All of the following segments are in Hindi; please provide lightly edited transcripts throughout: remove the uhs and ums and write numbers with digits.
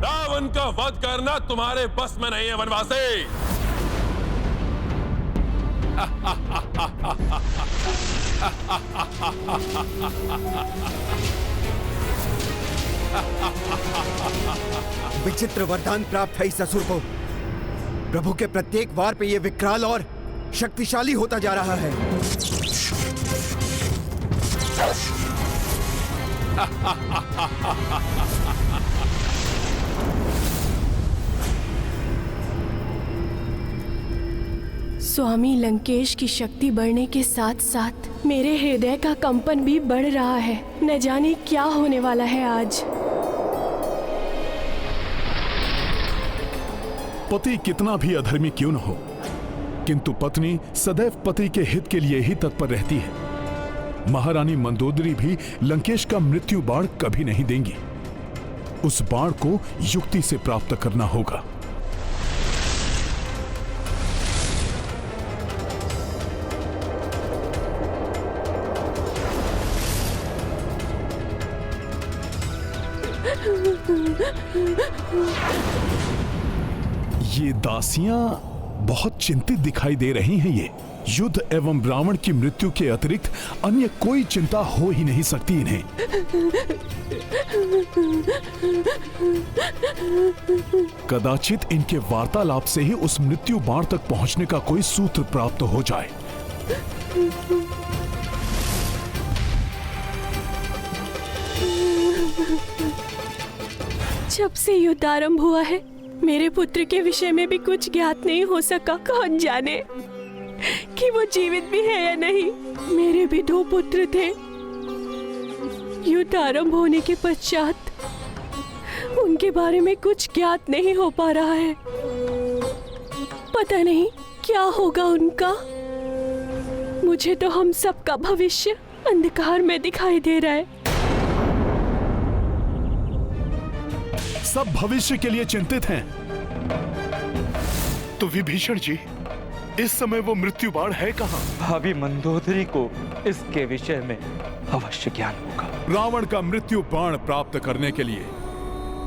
रावण का वध करना तुम्हारे बस में नहीं है वनवासी। विचित्र वरदान प्राप्त है इस असुर को। प्रभु के प्रत्येक वार पे ये विकराल और शक्तिशाली होता जा रहा है। स्वामी लंकेश की शक्ति बढ़ने के साथ साथ मेरे हृदय का कंपन भी बढ़ रहा है। न जाने क्या होने वाला है आज। पति कितना भी अधर्मी क्यों न हो, किंतु पत्नी सदैव पति के हित के लिए ही तत्पर रहती है। महारानी मंदोदरी भी लंकेश का मृत्यु बाण कभी नहीं देंगी। उस बाण को युक्ति से प्राप्त करना होगा। ये दासियां बहुत चिंतित दिखाई दे रही हैं। ये युद्ध एवं रावण की मृत्यु के अतिरिक्त अन्य कोई चिंता हो ही नहीं सकती इन्हें। कदाचित इनके वार्तालाप से ही उस मृत्यु बाण तक पहुंचने का कोई सूत्र प्राप्त हो जाए। जब से युद्ध आरंभ हुआ है मेरे पुत्र के विषय में भी कुछ ज्ञात नहीं हो सका। कौन जाने कि वो जीवित भी है या नहीं। मेरे भी 2 पुत्र थे। युद्ध आरंभ होने के पश्चात उनके बारे में कुछ ज्ञात नहीं हो पा रहा है। पता नहीं क्या होगा उनका। मुझे तो हम सबका भविष्य अंधकार में दिखाई दे रहा है। सब भविष्य के लिए चिंतित हैं। तो विभीषण जी, इस समय वो मृत्यु बाण है कहाँ? भाभी मंदोदरी को इसके विषय में अवश्य ज्ञान होगा। रावण का मृत्यु बाण प्राप्त करने के लिए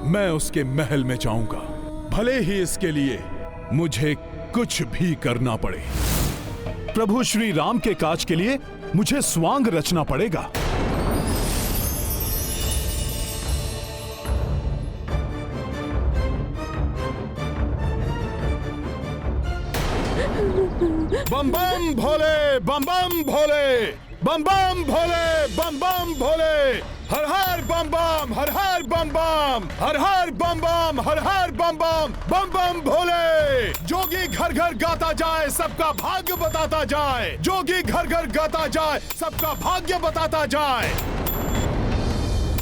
मैं उसके महल में जाऊंगा, भले ही इसके लिए मुझे कुछ भी करना पड़े। प्रभु श्री राम के काज के लिए मुझे स्वांग रचना पड़ेगा। बम बम भोले, बम बम भोले, बम बम भोले, बम बम भोले, हर हर बम बम, हर हर बम बम, हर हर बम बम, हर हर बम बम, बम बम भोले। जोगी घर घर गाता जाए, सबका भाग्य बताता जाए। जोगी घर घर गाता जाए, सबका भाग्य बताता जाए।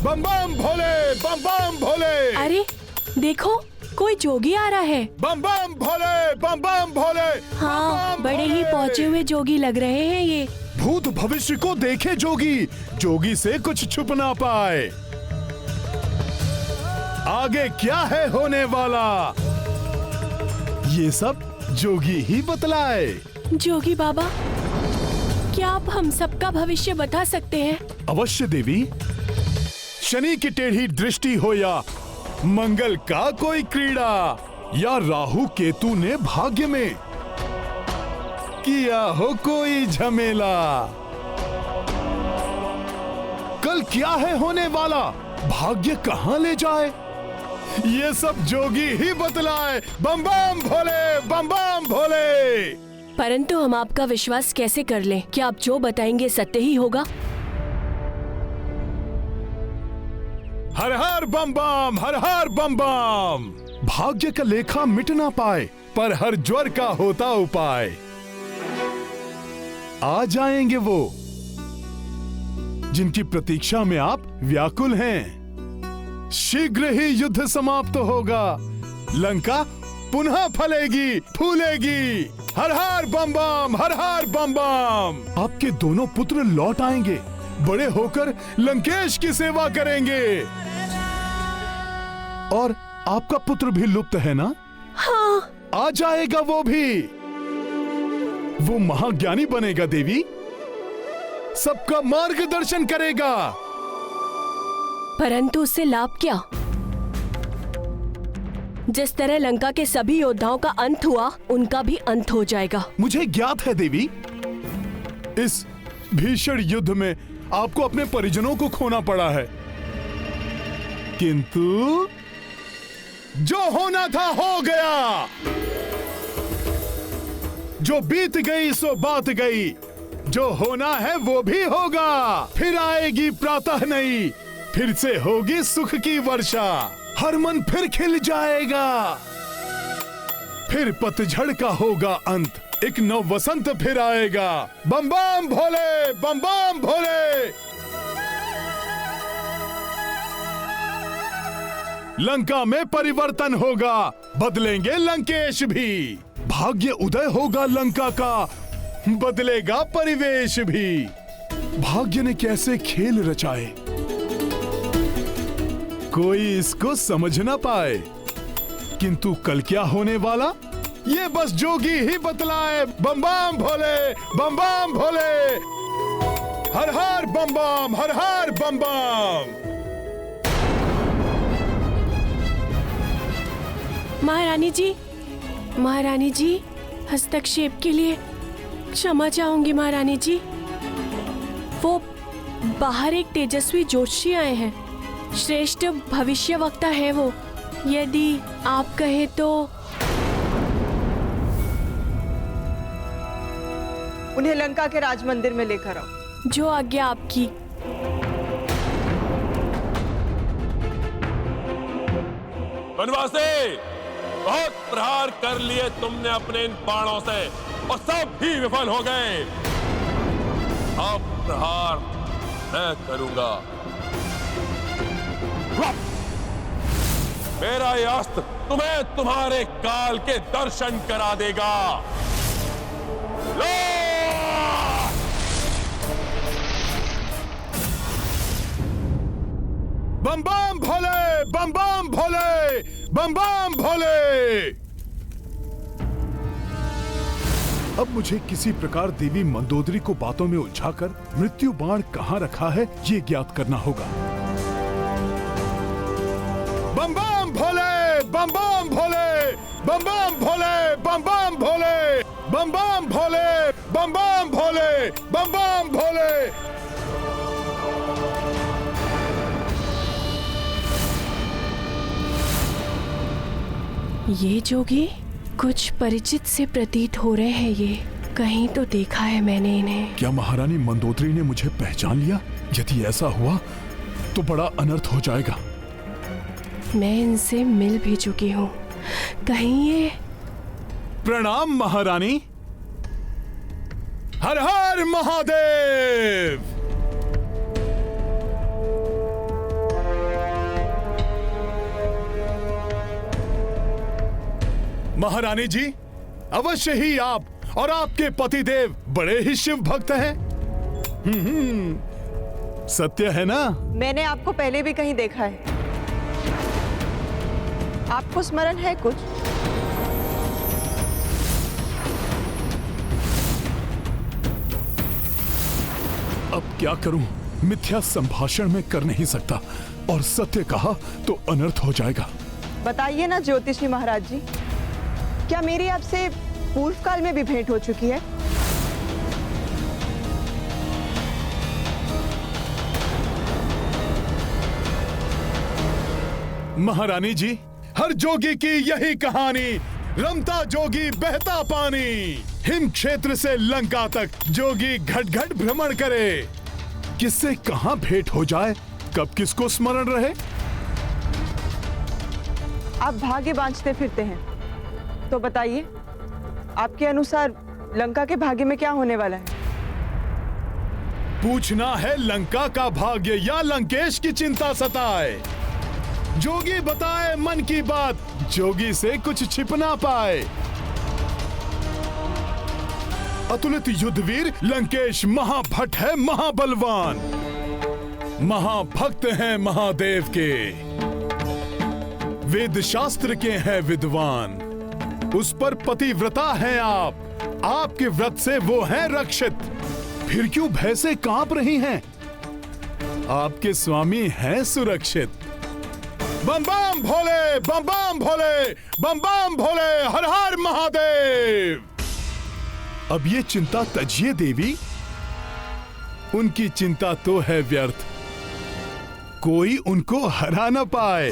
बम बम भोले, बम बम भोले। अरे देखो, कोई जोगी आ रहा है। बम बम भोले, बम बम भोले। हाँ, बड़े ही पहुँचे हुए जोगी लग रहे हैं ये। भूत भविष्य को देखे जोगी, जोगी से कुछ छुप ना पाए। आगे क्या है होने वाला, ये सब जोगी ही बतलाए। जोगी बाबा, क्या आप हम सबका भविष्य बता सकते हैं? अवश्य देवी। शनि की टेढ़ी दृष्टि हो या मंगल का कोई क्रीड़ा, या राहु केतु ने भाग्य में किया हो कोई झमेला, कल क्या है होने वाला, भाग्य कहां ले जाए, ये सब जोगी ही बतलाए। बम बम भोले, बम बम भोले। परंतु हम आपका विश्वास कैसे कर लें? क्या आप जो बताएंगे सत्य ही होगा? हर हर बम बम, हर हर बम बम। भाग्य का लेखा मिट ना पाए, पर हर ज्वर का होता उपाय। आ जाएंगे वो जिनकी प्रतीक्षा में आप व्याकुल हैं। शीघ्र ही युद्ध समाप्त होगा, लंका पुनः फलेगी फूलेगी। हर हर बम बम, हर हर बम बम। आपके दोनों पुत्र लौट आएंगे, बड़े होकर लंकेश की सेवा करेंगे। और आपका पुत्र भी लुप्त है ना? हाँ। आ जाएगा वो भी। वो महाज्ञानी बनेगा देवी, सबका मार्गदर्शन करेगा। परंतु उससे लाभ क्या? जिस तरह लंका के सभी योद्धाओं का अंत हुआ, उनका भी अंत हो जाएगा। मुझे ज्ञात है देवी, इस भीषण युद्ध में आपको अपने परिजनों को खोना पड़ा है, किंतु जो होना था हो गया। जो बीत गई सो बात गई, जो होना है वो भी होगा। फिर आएगी प्रातः नई, फिर से होगी सुख की वर्षा, हर मन फिर खिल जाएगा। फिर पतझड़ का होगा अंत, एक नव वसंत फिर आएगा। बम बम भोले, बम बम भोले। लंका में परिवर्तन होगा, बदलेंगे लंकेश भी। भाग्य उदय होगा लंका का, बदलेगा परिवेश भी। भाग्य ने कैसे खेल रचाए, कोई इसको समझ ना पाए, किंतु कल क्या होने वाला ये बस जोगी ही बतलाए। बम बम भोले, बम बम भोले। हर हर बम बम, हर हर बम बम। महारानी जी, हस्तक्षेप के लिए क्षमा चाहूंगी महारानी जी। वो बाहर एक तेजस्वी जोशी आए हैं, श्रेष्ठ भविष्यवक्ता है वो। यदि आप कहें तो उन्हें लंका के राज मंदिर में लेकर आओ। जो आज्ञा आपकी। वनवासी, बहुत प्रहार कर लिए तुमने अपने इन बाणों से और सब ही विफल हो गए। अब प्रहार मैं करूंगा। मेरा ये अस्त्र तुम्हें तुम्हारे काल के दर्शन करा देगा। लो! बम बम भोले, बम बम भोले, बम बम भोले। अब मुझे किसी प्रकार देवी मंदोदरी को बातों में उलझाकर मृत्यु बाण कहाँ रखा है ये ज्ञात करना होगा। बम बम भोले, बम बम भोले, बम बम भोले, बम बम भोले, बम बम भोले, बम बम भोले, बम बम भोले। ये जोगी कुछ परिचित से प्रतीत हो रहे हैं। ये कहीं तो देखा है मैंने इन्हें। क्या महारानी मंदोदरी ने मुझे पहचान लिया? यदि ऐसा हुआ तो बड़ा अनर्थ हो जाएगा। मैं इनसे मिल भी चुकी हूँ। कहीं ये प्रणाम महारानी। हर हर महादेव। महारानी जी, अवश्य ही आप और आपके पतिदेव बड़े ही शिव भक्त हैं। सत्य है ना? मैंने आपको पहले भी कहीं देखा है। आपको स्मरण है कुछ? अब क्या करूं? मिथ्या संभाषण में कर नहीं सकता और सत्य कहा तो अनर्थ हो जाएगा। बताइए ना ज्योतिषी महाराज जी, क्या मेरी आपसे पूर्व काल में भी भेंट हो चुकी है? महारानी जी, हर जोगी की यही कहानी। रमता जोगी बहता पानी। हिम क्षेत्र से लंका तक जोगी घट घट भ्रमण करे। किससे कहां भेंट हो जाए, कब किसको स्मरण रहे। आप भाग्य बांचते फिरते हैं, तो बताइए आपके अनुसार लंका के भाग्य में क्या होने वाला है? पूछना है लंका का भाग्य या लंकेश की चिंता सताए। जोगी बताए मन की बात, जोगी से कुछ छिप ना पाए। अतुलित युद्धवीर लंकेश महाभट है, महाबलवान, महाभक्त हैं महादेव के, वेद शास्त्र के हैं विद्वान। उस पर पतिव्रता हैं आप, आपके व्रत से वो हैं रक्षित। फिर क्यों भय से कांप रही हैं? आपके स्वामी हैं सुरक्षित। बम बम भोले, बम बम भोले, बम बम भोले, हर हर महादेव। अब ये चिंता तजिए देवी, उनकी चिंता तो है व्यर्थ, कोई उनको हरा न पाए।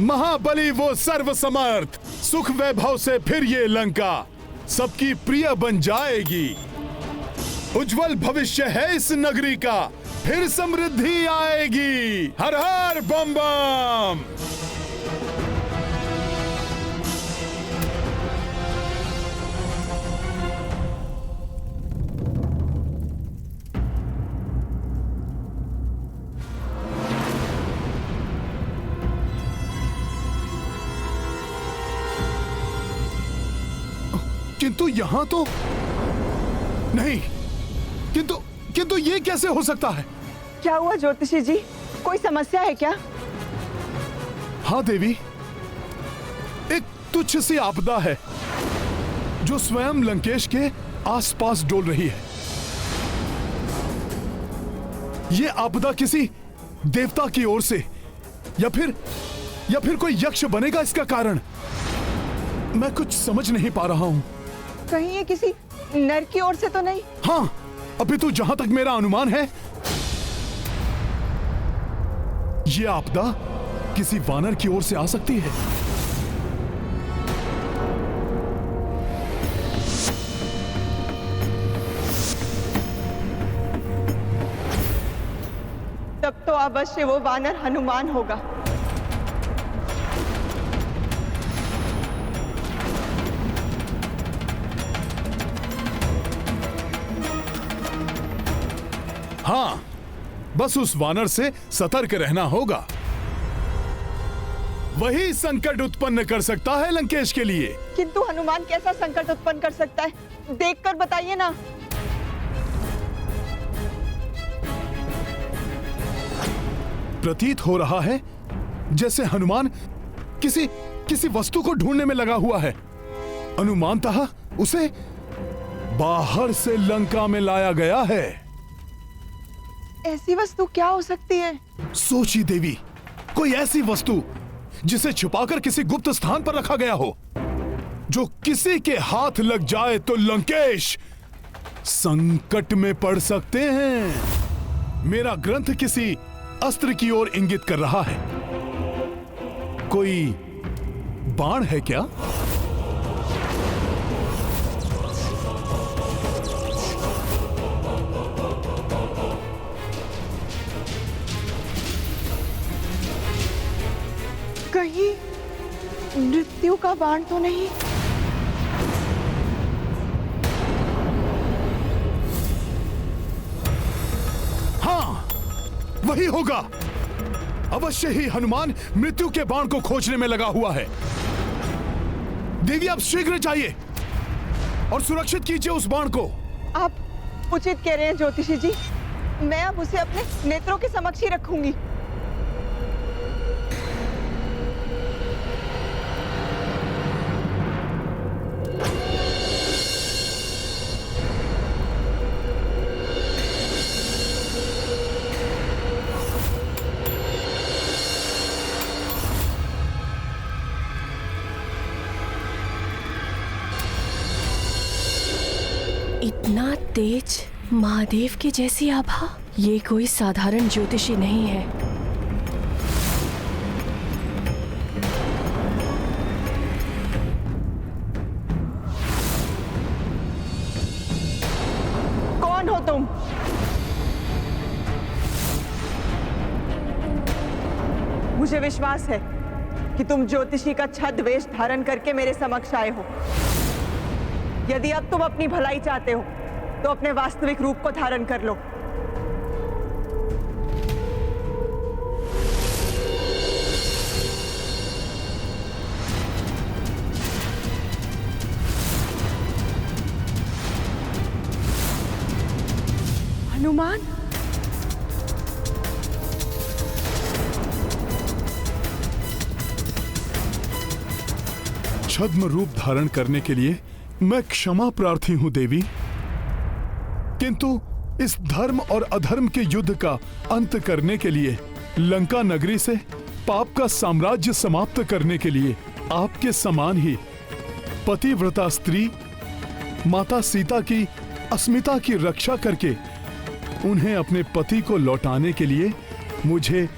महाबली वो सर्वसमर्थ, सुख वैभव से फिर ये लंका सबकी प्रिय बन जाएगी। उज्जवल भविष्य है इस नगरी का, फिर समृद्धि आएगी। हर हर बम बम। किंतु यहां तो नहीं, किंतु ये कैसे हो सकता है? क्या हुआ ज्योतिषी जी, कोई समस्या है क्या? हाँ देवी, एक तुच्छ सी आपदा है जो स्वयं लंकेश के आसपास डोल रही है। ये आपदा किसी देवता की ओर से या फिर कोई यक्ष बनेगा इसका कारण? मैं कुछ समझ नहीं पा रहा हूं। कहीं ये किसी नर की ओर से तो नहीं? हाँ, अपितु जहां तक मेरा अनुमान है, ये आपदा किसी वानर की ओर से आ सकती है। तब तो अवश्य वो वानर हनुमान होगा। हाँ, बस उस वानर से सतर्क रहना होगा। वही संकट उत्पन्न कर सकता है लंकेश के लिए। किंतु हनुमान कैसा संकट उत्पन्न कर सकता है, देखकर बताइए ना। प्रतीत हो रहा है जैसे हनुमान किसी वस्तु को ढूंढने में लगा हुआ है। अनुमानतः उसे बाहर से लंका में लाया गया है। ऐसी वस्तु क्या हो सकती है? सोची देवी, कोई ऐसी वस्तु जिसे छुपाकर किसी गुप्त स्थान पर रखा गया हो, जो किसी के हाथ लग जाए तो लंकेश संकट में पड़ सकते हैं। मेरा ग्रंथ किसी अस्त्र की ओर इंगित कर रहा है। कोई बाण है क्या? कहीं मृत्यु का बाण तो नहीं? हाँ, वही होगा। अवश्य ही हनुमान मृत्यु के बाण को खोजने में लगा हुआ है। देवी, आप शीघ्र जाइए और सुरक्षित कीजिए उस बाण को। आप उचित कह रहे हैं ज्योतिषी जी, मैं अब उसे अपने नेत्रों के समक्ष ही रखूंगी। इतना तेज महादेव की जैसी आभा, ये कोई साधारण ज्योतिषी नहीं है। कौन हो तुम? मुझे विश्वास है कि तुम ज्योतिषी का छद्म वेश धारण करके मेरे समक्ष आए हो। यदि अब तुम अपनी भलाई चाहते हो तो अपने वास्तविक रूप को धारण कर लो। हनुमान, छद्म रूप धारण करने के लिए मैं क्षमा प्रार्थी हूं देवी, किंतु इस धर्म और अधर्म के युद्ध का अंत करने के लिए, लंका नगरी से पाप का साम्राज्य समाप्त करने के लिए आपके समान ही पतिव्रता स्त्री माता सीता की अस्मिता की रक्षा करके उन्हें अपने पति को लौटाने के लिए मुझे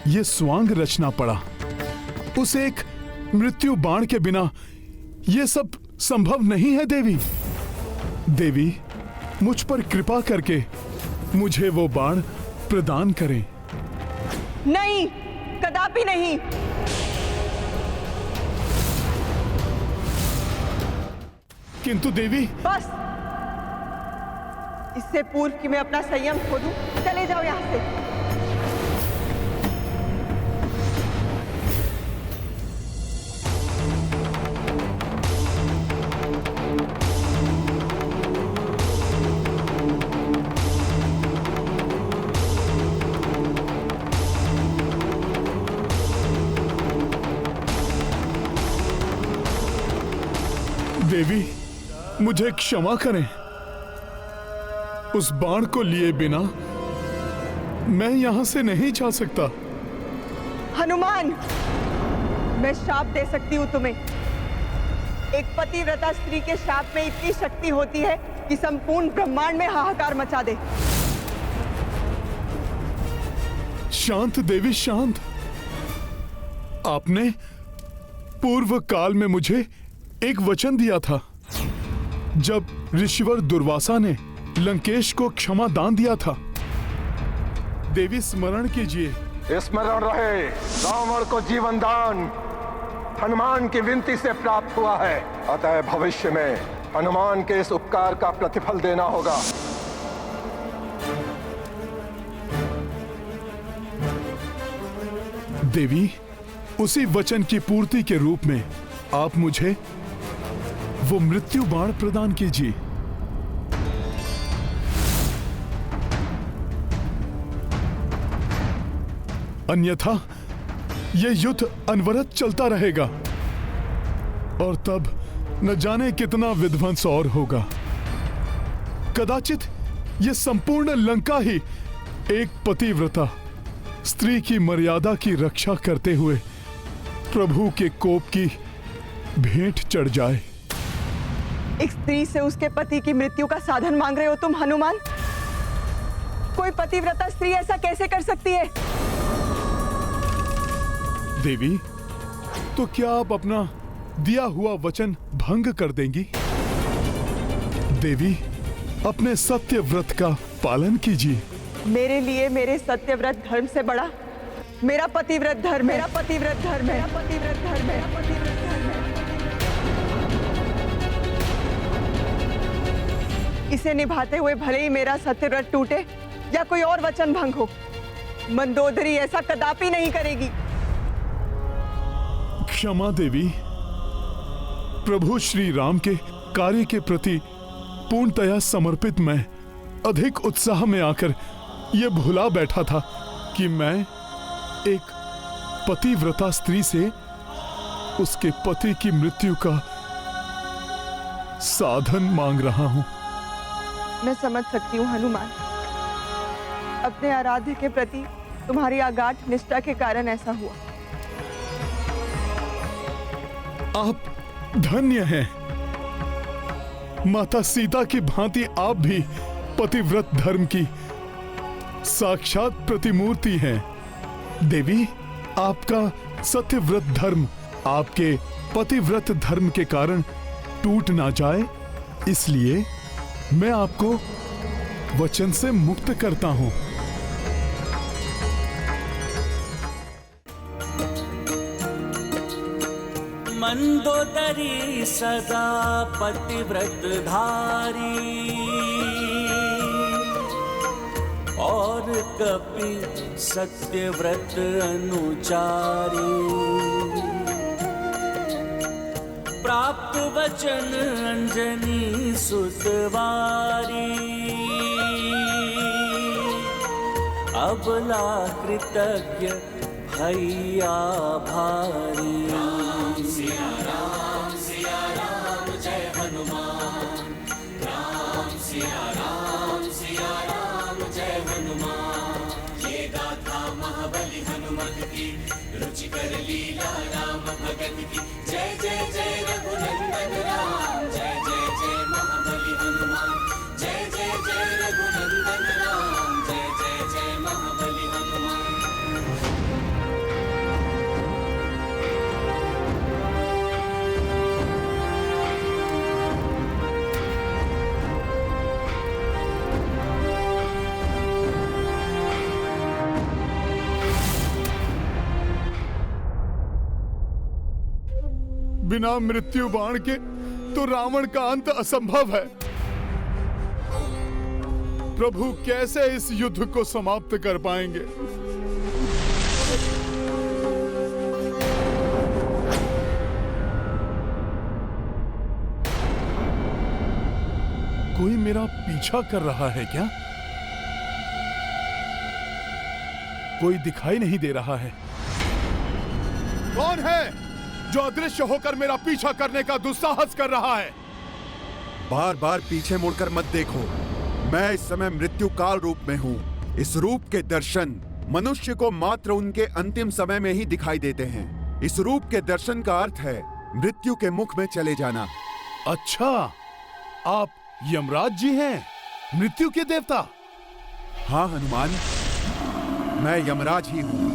ये स्वांग रचना पड़ा। उस एक मृत्यु बाण के बिना ये सब संभव नहीं है देवी। देवी, मुझ पर कृपा करके मुझे वो बाण प्रदान करें। नहीं, कदापि नहीं। किंतु देवी, बस, इससे पूर्व कि मैं अपना संयम खो दूं, चले जाओ यहां से। देवी, मुझे क्षमा करें। उस बाण को लिए बिना मैं यहां से नहीं जा सकता। हनुमान, मैं श्राप दे सकती हूँ तुम्हें। एक पतिव्रता स्त्री के श्राप में इतनी शक्ति होती है कि संपूर्ण ब्रह्मांड में हाहाकार मचा दे। शांत देवी, शांत। आपने पूर्व काल में मुझे एक वचन दिया था जब ऋषिवर दुर्वासा ने लंकेश को क्षमा दान दिया था। देवी, स्मरण कीजिए। स्मरण रहे, रावण को जीवन दान हनुमान की विनती से प्राप्त हुआ है। अतः भविष्य में हनुमान के इस उपकार का प्रतिफल देना होगा। देवी, उसी वचन की पूर्ति के रूप में आप मुझे वो मृत्यु बाण प्रदान कीजिए। अन्यथा यह युद्ध अनवरत चलता रहेगा और तब न जाने कितना विध्वंस और होगा। कदाचित यह संपूर्ण लंका ही एक पतिव्रता स्त्री की मर्यादा की रक्षा करते हुए प्रभु के कोप की भेंट चढ़ जाए। एक स्त्री से उसके पति की मृत्यु का साधन मांग रहे हो तुम, हनुमान? कोई पतिव्रता स्त्री ऐसा कैसे कर सकती है? देवी, तो क्या आप अपना दिया हुआ वचन भंग कर देंगी? देवी, अपने सत्य व्रत का पालन कीजिए। मेरे लिए मेरे सत्यव्रत धर्म से बड़ा मेरा पतिव्रत धर्म है। मेरा पतिव्रत धर्म है। मेरा पतिव्रत धर्म है। मेरा पतिव्रत धर्म है। इसे निभाते हुए भले ही मेरा सत्यव्रत टूटे या कोई और वचन भंग हो, मंदोदरी ऐसा कदापि नहीं करेगी। क्षमा देवी। प्रभु श्री राम के कार्य के प्रति पूर्णतया समर्पित मैं अधिक उत्साह में आकर यह भुला बैठा था कि मैं एक पतिव्रता स्त्री से उसके पति की मृत्यु का साधन मांग रहा हूं। मैं समझ सकती हूँ हनुमान, अपने आराध्य के प्रति तुम्हारी अगाध निष्ठा के कारण ऐसा हुआ। आप धन्य हैं। माता सीता की भांति आप भी पतिव्रत धर्म की साक्षात प्रतिमूर्ति हैं। देवी, आपका सत्यव्रत धर्म आपके पतिव्रत धर्म के कारण टूट ना जाए, इसलिए मैं आपको वचन से मुक्त करता हूं। मंदोदरी सदा पतिव्रत धारी और कपि सत्यव्रत अनुचारी। प्राप्त वचन अंजनी सुतवारी, अबला कृतज्ञ भैया भारी। राम सिया राम जय हनुमान। राम सिया राम भगत की, रुचिकर लीला राम भगत की। जय जय जय रघुनंदन राम, जय जय जय महाबली हनुमान। जय जय जय रघुनंदन राम, जय जय जय महाबली हनुमान। बिना मृत्यु बाण के तो रावण का अंत असंभव है। प्रभु कैसे इस युद्ध को समाप्त कर पाएंगे? कोई मेरा पीछा कर रहा है क्या? कोई दिखाई नहीं दे रहा है। कौन है जो अदृश्य होकर मेरा पीछा करने का दुस्साहस कर रहा है? बार बार पीछे मुड़कर मत देखो। मैं इस समय मृत्यु काल रूप में हूँ। इस रूप के दर्शन मनुष्य को मात्र उनके अंतिम समय में ही दिखाई देते हैं। इस रूप के दर्शन का अर्थ है मृत्यु के मुख में चले जाना। अच्छा, आप यमराज जी हैं, मृत्यु के देवता? हाँ हनुमान, मैं यमराज ही हूँ।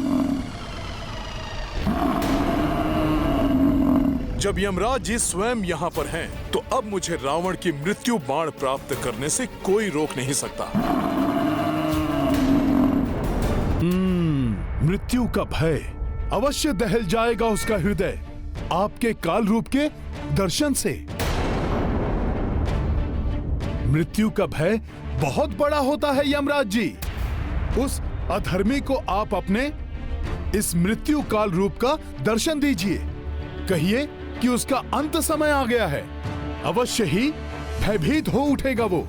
जब यमराज जी स्वयं यहाँ पर हैं, तो अब मुझे रावण की मृत्यु बाण प्राप्त करने से कोई रोक नहीं सकता। मृत्यु का भय अवश्य दहल जाएगा उसका हृदय आपके काल रूप के दर्शन से। मृत्यु का भय बहुत बड़ा होता है यमराज जी। उस अधर्मी को आप अपने इस मृत्यु काल रूप का दर्शन दीजिए। कहिए कि उसका अंत समय आ गया है। अवश्य ही भयभीत हो उठेगा वो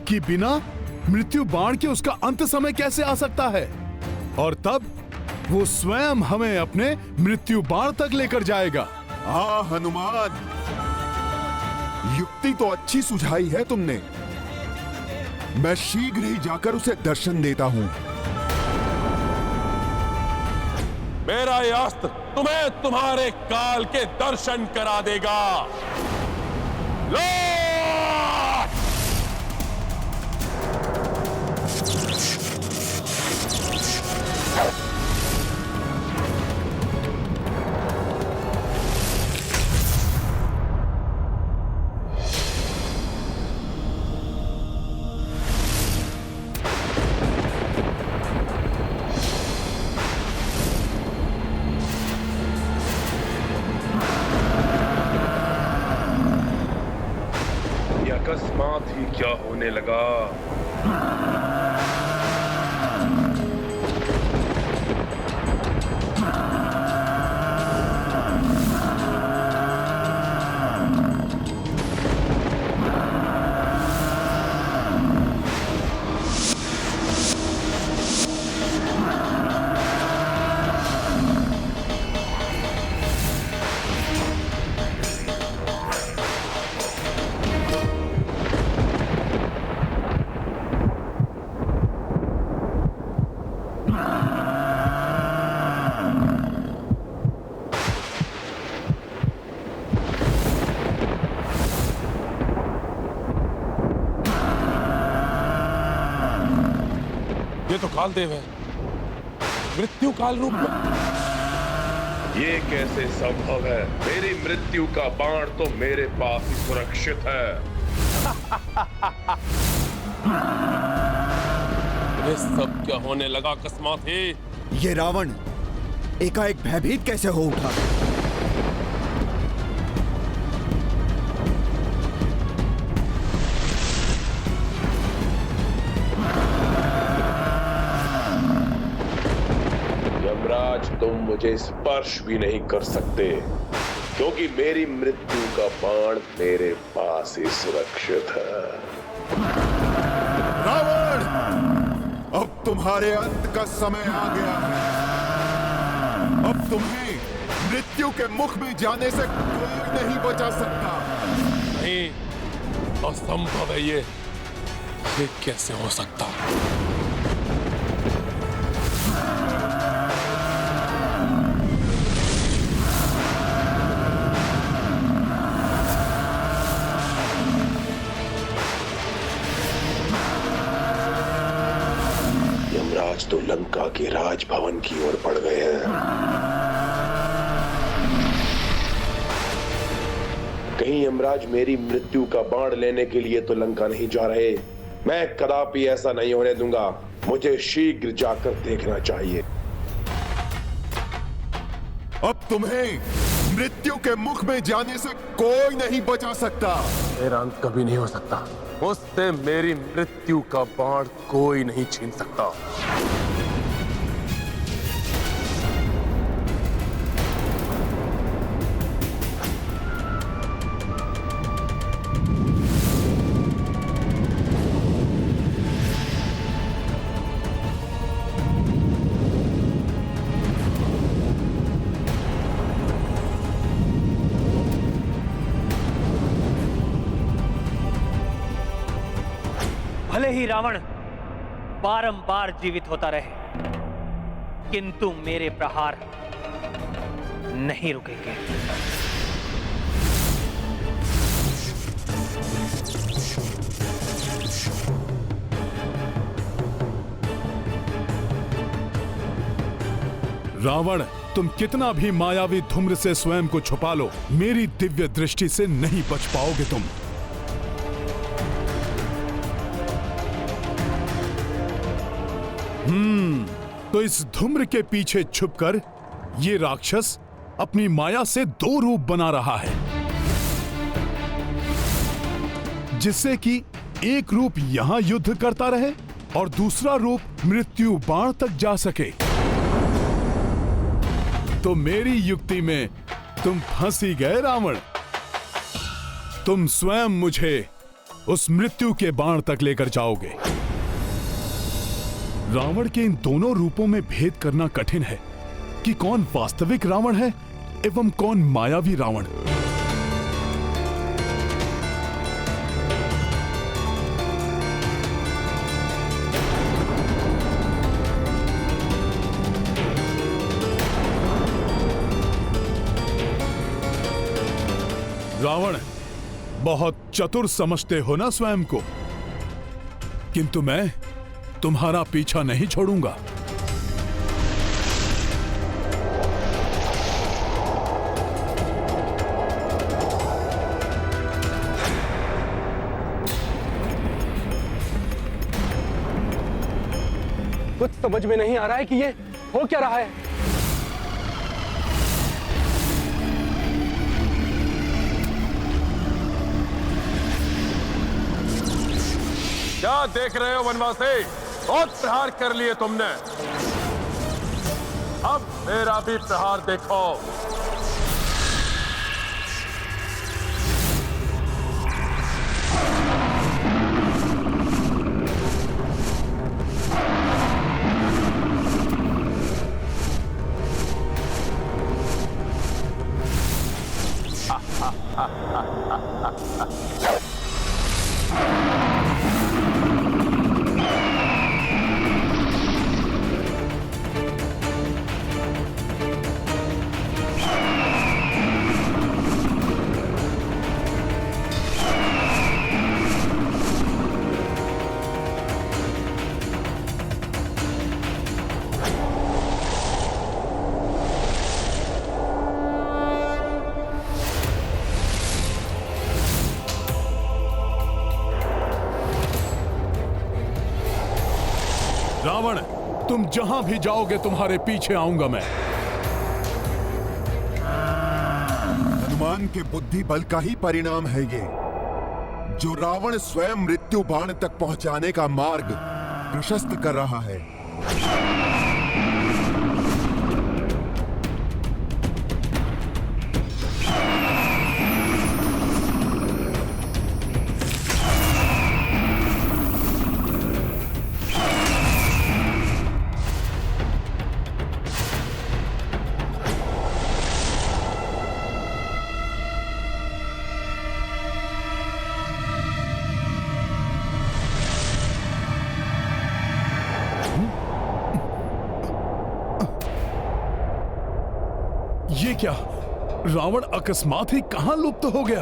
कि बिना मृत्यु बाण के उसका अंत समय कैसे आ सकता है, और तब वो स्वयं हमें अपने मृत्यु बाण तक लेकर जाएगा। हाँ हनुमान, युक्ति तो अच्छी सुझाई है तुमने। मैं शीघ्र ही जाकर उसे दर्शन देता हूँ। मेरा ये अस्त्र तुम्हें तुम्हारे काल के दर्शन करा देगा। लो! अकस्मात ही क्या होने लगा? ये तो कालदेव है, मृत्यु काल रूप में। ये कैसे संभव है? मेरी मृत्यु का बाण तो मेरे पास ही सुरक्षित है। ये सब क्या होने लगा अकस्मात ही? ये रावण एकाएक भयभीत कैसे हो उठा? यमराज, तुम मुझे स्पर्श भी नहीं कर सकते, क्योंकि मेरी मृत्यु का बाण मेरे पास ही सुरक्षित है। रावण, अब तुम्हारे अंत का समय आ गया है। अब तुम्हें मृत्यु के मुख में जाने से कोई नहीं बचा सकता। नहीं, असंभव है ये कैसे हो सकता? यमराज तो लंका के राजभवन की ओर बढ़ गए हैं। कहीं यमराज मेरी मृत्यु का बाण लेने के लिए तो लंका नहीं जा रहे। मैं कदापि ऐसा नहीं होने दूंगा। मुझे शीघ्र जाकर देखना चाहिए। अब तुम्हें मृत्यु के मुख में जाने से कोई नहीं बचा सकता। मेरा अंत कभी नहीं हो सकता। उससे मेरी मृत्यु का बाण कोई नहीं छीन सकता। भले ही रावण बारंबार जीवित होता रहे, किंतु मेरे प्रहार नहीं रुकेंगे। रावण, तुम कितना भी मायावी धूम्र से स्वयं को छुपा लो, मेरी दिव्य दृष्टि से नहीं बच पाओगे तुम। तो इस धूम्र के पीछे छुपकर ये राक्षस अपनी माया से दो रूप बना रहा है, जिससे कि एक रूप यहां युद्ध करता रहे और दूसरा रूप मृत्यु बाण तक जा सके। तो मेरी युक्ति में तुम फंस ही गए रावण। तुम स्वयं मुझे उस मृत्यु के बाण तक लेकर जाओगे। रावण के इन दोनों रूपों में भेद करना कठिन है कि कौन वास्तविक रावण है एवं कौन मायावी रावण। रावण, बहुत चतुर समझते हो ना स्वयं को, किंतु मैं तुम्हारा पीछा नहीं छोड़ूंगा। कुछ समझ में नहीं आ रहा है कि ये हो क्या रहा है। क्या देख रहे हो वनवासी? बहुत प्रहार कर लिए तुमने, अब मेरा भी प्रहार देखो। रावण, तुम जहां भी जाओगे तुम्हारे पीछे आऊंगा मैं। हनुमान के बुद्धि बल का ही परिणाम है ये, जो रावण स्वयं मृत्यु बाण तक पहुंचाने का मार्ग प्रशस्त कर रहा है। ये क्या? रावण अकस्मात ही कहां लुप्त हो गया?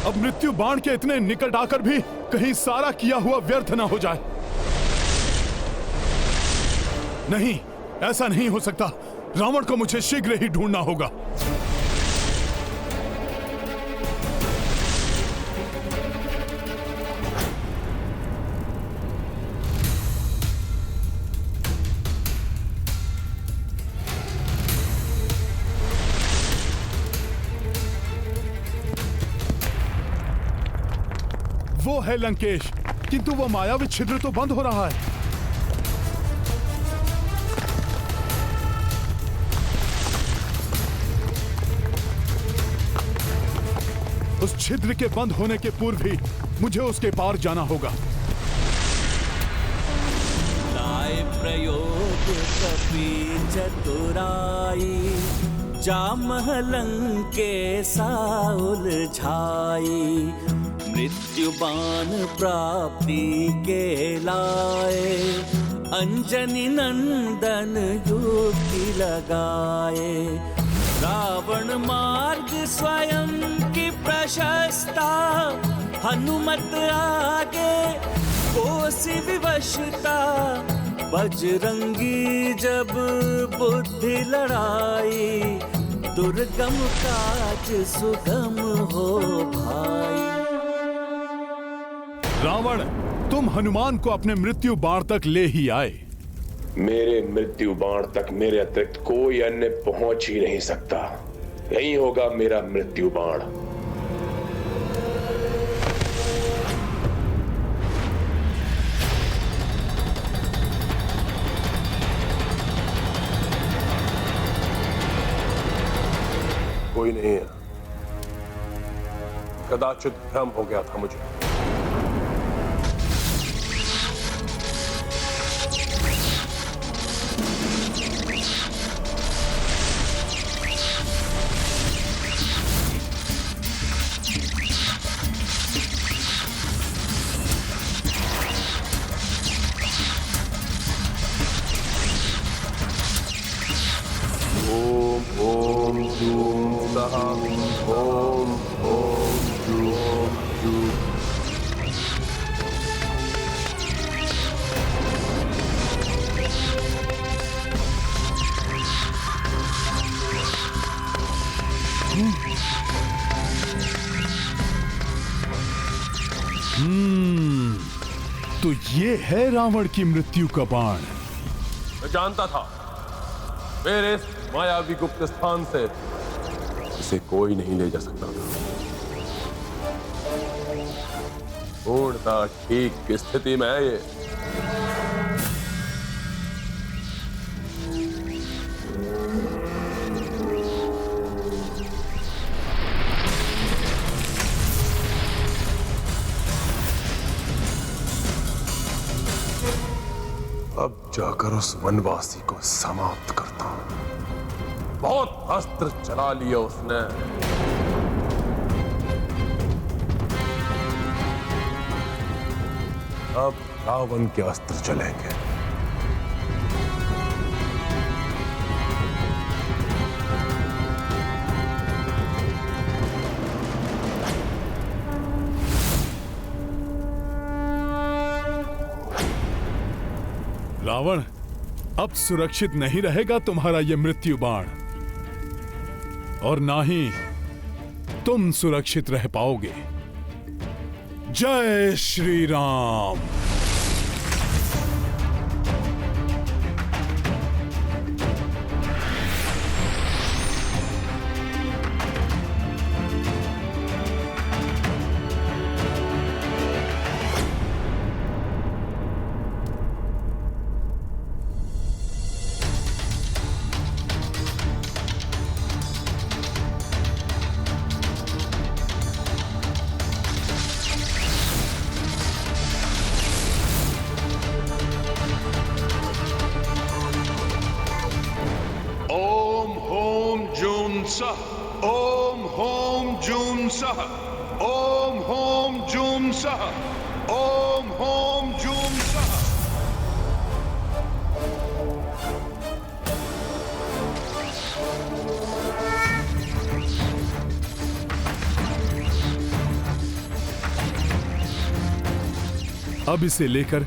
अब मृत्यु बाण के इतने निकट आकर भी कहीं सारा किया हुआ व्यर्थ ना हो जाए। नहीं, ऐसा नहीं हो सकता। रावण को मुझे शीघ्र ही ढूंढना होगा। वो है लंकेश, किंतु वो मायावी छिद्र तो बंद हो रहा है। उस छिद्र के बंद होने के पूर्व ही मुझे उसके पार जाना होगा। लाए प्रयोग कपि चतुराई, जामहलंके उलझाई। मृत्यु बाण प्राप्ति के लाए, अंजनी नंदन युक्ति लगाए। रावण मार्ग स्वयं की प्रशस्ता, हनुमत आगे कोसि विवशता। बजरंगी जब बुद्धि लड़ाई, दुर्गम काज सुगम हो भाई। रावण, तुम हनुमान को अपने मृत्यु बाण तक ले ही आए। मेरे मृत्यु बाण तक मेरे अतिरिक्त कोई अन्य पहुंच ही नहीं सकता। यही होगा मेरा मृत्यु बाण। कोई नहीं है, कदाचित भ्रम हो गया था मुझे। तो ये है रावण की मृत्यु का बाण। मैं जानता था मेरे इस मायावी गुप्त स्थान से इसे कोई नहीं ले जा सकता था। पूर्णतः ठीक की स्थिति में है ये। अब जाकर उस वनवासी को समाप्त करता हूं। बहुत अस्त्र चला लिया उसने। अब रावण के अस्त्र चलेंगे। रावण, अब सुरक्षित नहीं रहेगा तुम्हारा यह मृत्यु बाण, और ना ही तुम सुरक्षित रह पाओगे। जय श्री राम। ओम होम जूम सह, ओम होम जूम सह, ओम होम जूम सह। अब इसे लेकर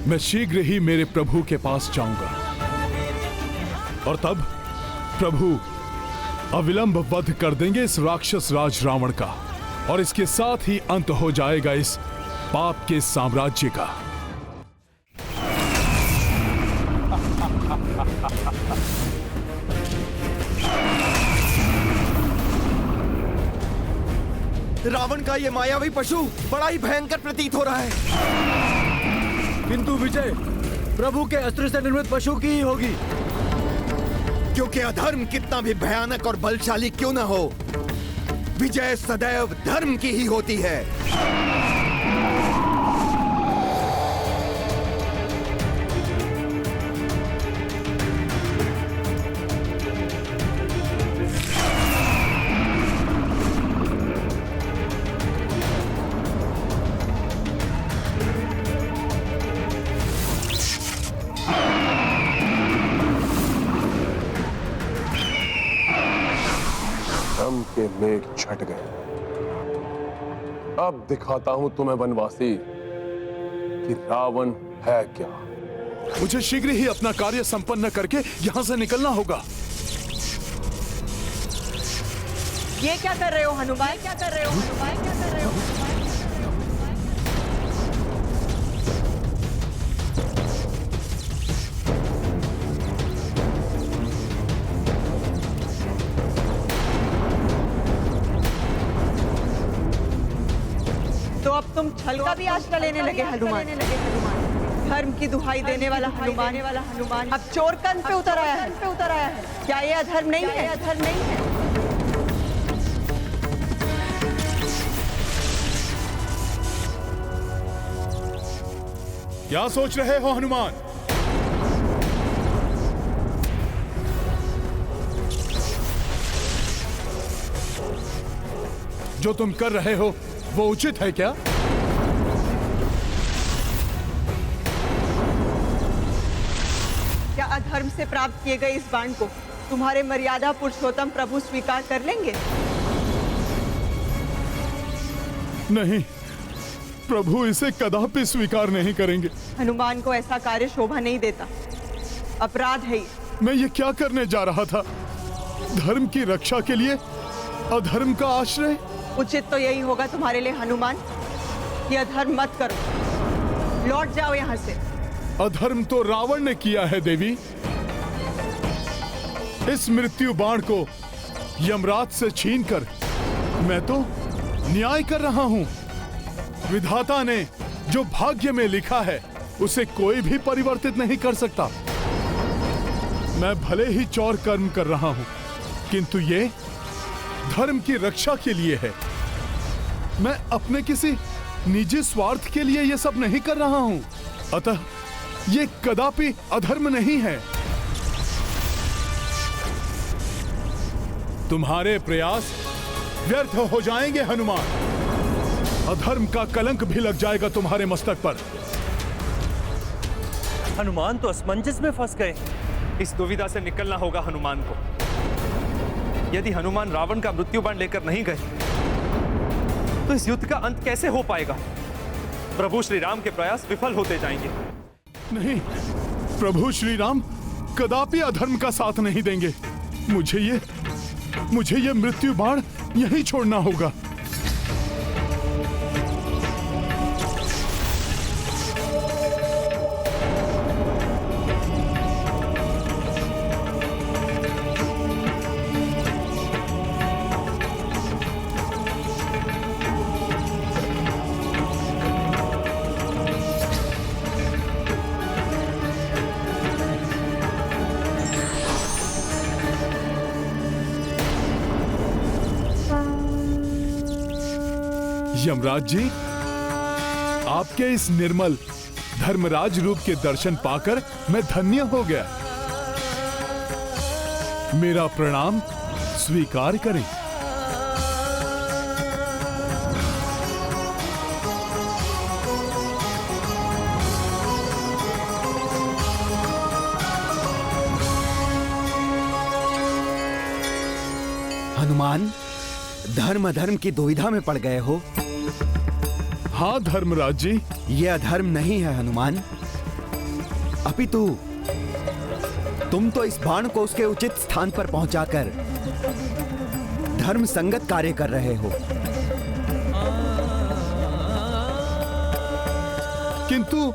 मैं शीघ्र ही मेरे प्रभु के पास जाऊंगा। और तब प्रभु अविलंब वध कर देंगे इस राक्षस राज रावण का, और इसके साथ ही अंत हो जाएगा इस पाप के साम्राज्य का। रावण का ये मायावी पशु बड़ा ही भयंकर प्रतीत हो रहा है। किंतु विजय प्रभु के अस्त्र से निर्मित पशु की ही होगी, क्योंकि अधर्म कितना भी भयानक और बलशाली क्यों न हो, विजय सदैव धर्म की ही होती है। के मेघ छट गए। अब दिखाता हूं तुम्हें वनवासी कि रावण है क्या। मुझे शीघ्र ही अपना कार्य संपन्न करके यहाँ से निकलना होगा। ये क्या कर रहे हो हनुमान? क्या कर रहे हो हनुमान? क्या कर रहे हो? तो अब तुम छल का भी आश्रय लेने लगे हनुमान। धर्म की दुहाई देने वाला हनुमान अब चोर कंध पे उतर आया है। क्या ये अधर्म नहीं है? अधर्म नहीं है। क्या सोच रहे हो हनुमान? जो तुम कर रहे हो वो उचित है क्या? क्या अधर्म से प्राप्त किए गए इस बाण को तुम्हारे मर्यादा पुरुषोत्तम प्रभु स्वीकार कर लेंगे? नहीं, प्रभु इसे कदापि स्वीकार नहीं करेंगे। हनुमान को ऐसा कार्य शोभा नहीं देता, अपराध है ये। मैं ये क्या करने जा रहा था? धर्म की रक्षा के लिए अधर्म का आश्रय? उचित तो यही होगा तुम्हारे लिए हनुमान कि अधर्म मत करो, लौट जाओ यहाँ से। अधर्म तो रावण ने किया है देवी। इस मृत्यु बाण को यमराज से छीनकर मैं तो न्याय कर रहा हूं। विधाता ने जो भाग्य में लिखा है उसे कोई भी परिवर्तित नहीं कर सकता। मैं भले ही चौर कर्म कर रहा हूं, किंतु ये धर्म की रक्षा के लिए है। मैं अपने किसी निजी स्वार्थ के लिए ये सब नहीं कर रहा हूं। अतः ये कदापि अधर्म नहीं है। तुम्हारे प्रयास व्यर्थ हो जाएंगे हनुमान। अधर्म का कलंक भी लग जाएगा तुम्हारे मस्तक पर। हनुमान तो असमंजस में फंस गए। इस दुविधा से निकलना होगा हनुमान को। यदि हनुमान रावण का मृत्यु बाण लेकर नहीं गए तो इस युद्ध का अंत कैसे हो पाएगा? प्रभु श्री राम के प्रयास विफल होते जाएंगे। नहीं, प्रभु श्री राम कदापि अधर्म का साथ नहीं देंगे। मुझे ये मृत्यु बाण यहीं छोड़ना होगा। यमराज जी, आपके इस निर्मल धर्मराज रूप के दर्शन पाकर मैं धन्य हो गया। मेरा प्रणाम स्वीकार करें। हनुमान, धर्म अधर्म की दुविधा में पड़ गए हो। हाँ धर्मराज जी। ये अधर्म नहीं है हनुमान, अपितु तुम तो इस बाण को उसके उचित स्थान पर पहुंचाकर धर्म संगत कार्य कर रहे हो। किंतु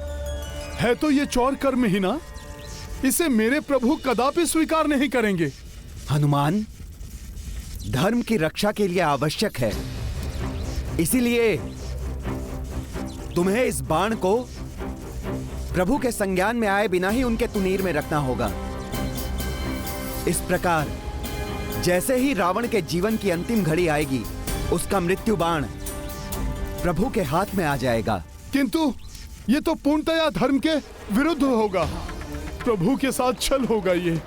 है तो ये चौर कर्म ही ना, इसे मेरे प्रभु कदापि स्वीकार नहीं करेंगे। हनुमान, धर्म की रक्षा के लिए आवश्यक है, इसीलिए तुम्हें इस बाण को प्रभु के संज्ञान में आए बिना ही उनके तुनीर में रखना होगा। इस प्रकार जैसे ही रावण के जीवन की अंतिम घड़ी आएगी, उसका मृत्यु बाण प्रभु के हाथ में आ जाएगा। किंतु ये तो पूर्णतया धर्म के विरुद्ध होगा, प्रभु के साथ छल होगा ये।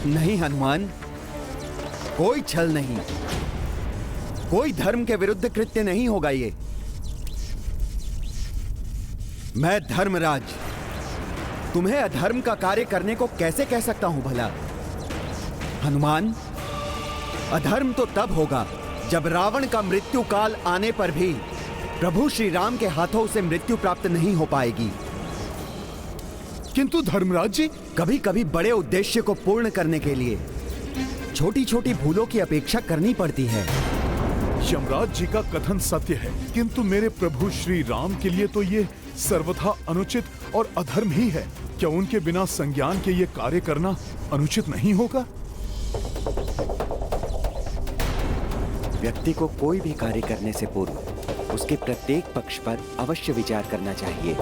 नहीं हनुमान, कोई छल नहीं, कोई धर्म के विरुद्ध कृत्य नहीं होगा ये। मैं धर्मराज तुम्हें अधर्म का कार्य करने को कैसे कह सकता हूं भला? हनुमान, अधर्म तो तब होगा जब रावण का मृत्यु काल आने पर भी प्रभु श्री राम के हाथों से मृत्यु प्राप्त नहीं हो पाएगी। किंतु धर्मराज जी, कभी कभी बड़े उद्देश्य को पूर्ण करने के लिए छोटी छोटी भूलों की अपेक्षा करनी पड़ती है। यमराज जी का कथन सत्य है, किंतु मेरे प्रभु श्री राम के लिए तो ये सर्वथा अनुचित और अधर्म ही है। क्या उनके बिना संज्ञान के ये कार्य करना अनुचित नहीं होगा? व्यक्ति को कोई भी कार्य करने से पूर्व उसके प्रत्येक पक्ष पर अवश्य विचार करना चाहिए।